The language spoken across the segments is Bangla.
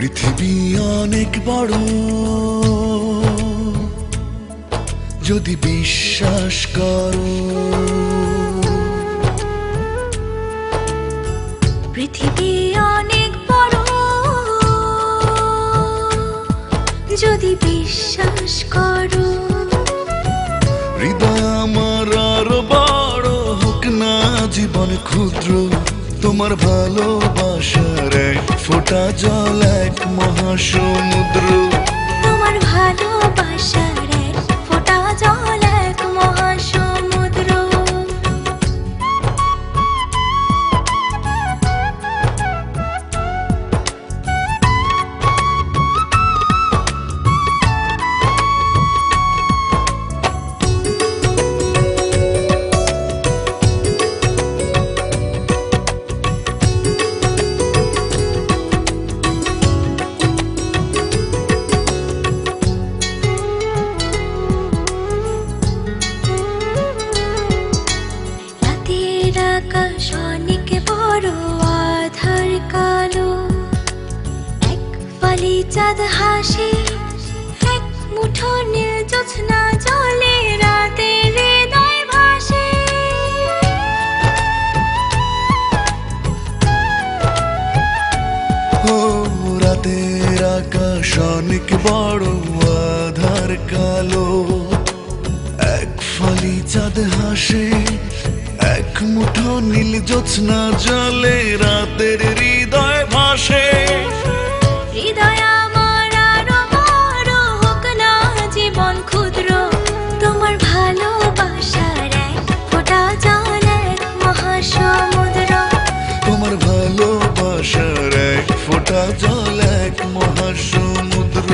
পৃথিবী অনেক বড়, যদি বিশ্বাস করো। পৃথিবী অনেক বড়, যদি বিশ্বাস করো। হৃদয় আমার আরো বড় হোক না জীবন ক্ষুদ্র, তোমার ভালোবাসার এক ফোঁটা জল এক মহাসমুদ্র। তোমার ভালোবাসার এক ফোঁটা জল এক মহাসমুদ্র। আকাশ অনেক বড়, আধার কালো, এক ফালি চাঁদ হাসে, এক মুঠো নীল জ্যোৎস্না জলে, রাতের হৃদয় ভাসে। ও রাতের আকাশ অনেক বড়, আধার কালো, এক ফালি চাঁদ হাসে, এক মুঠো নীল জ্যোৎস্না জলে, রাতের হৃদয় ভাসে। হৃদয় আমার আরো বড় হোক না জীবন ক্ষুদ্র, তোমার ভালোবাসার এক ফোঁটা জল এক মহাসমুদ্র। তোমার ভালোবাসার এক ফোঁটা জল এক মহাসমুদ্র।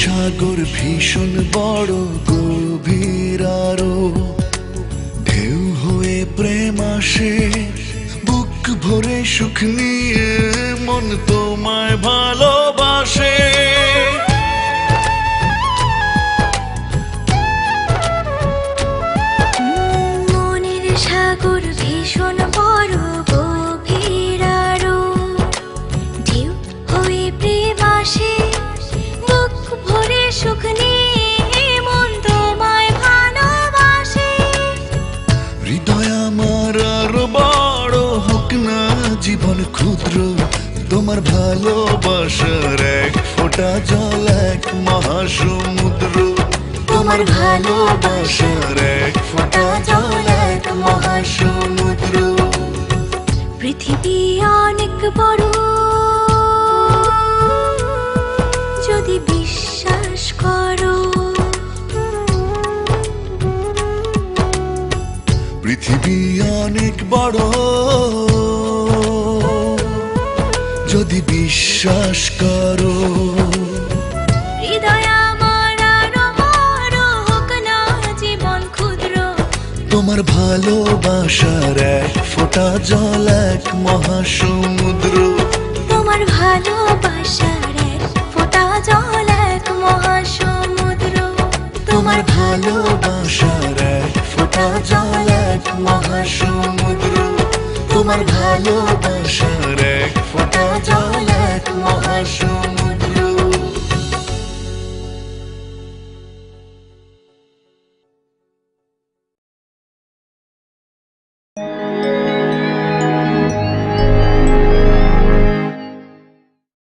সাগর ভীষণ বড়, গভীর আরো, ঢেউ হয়ে প্রেম আসে, বুক ভরে সুখ নিয়ে মন তোমায় ভালোবাসে। মনের সাগর ভীষণ বড়, গভীর আরো, ঢেউ হয়ে প্রেম আসে, ভরে সুখ নিয়ে মন তোমায় ভালোবাসে। হৃদয় আমার আরো বড় হোক না জীবন ক্ষুদ্র, তোমার ভালোবাসার এক ফোঁটা জল এক মহাসমুদ্র। তোমার ভালোবাসার এক ফোঁটা জল এক মহাসমুদ্র। পৃথিবী অনেক বড়, যদি বিশ্বাস করো। পৃথিবী অনেক বড়, যদি বিশ্বাস করো। হৃদয় আমার আরো বড় হোক না জীবন ক্ষুদ্র, তোমার ভালোবাসার এক ফোঁটা জল এক মহাসমুদ্র। তোমার ভালোবাসার এক ফোঁটা জল এক মহাসমুদ্র। তোমার ভালোবাসার এক ফোঁটা জল এক মহাসমুদ্র। তোমার ভালোবাসার এক ফোঁটা জল এক মহাসমুদ্র।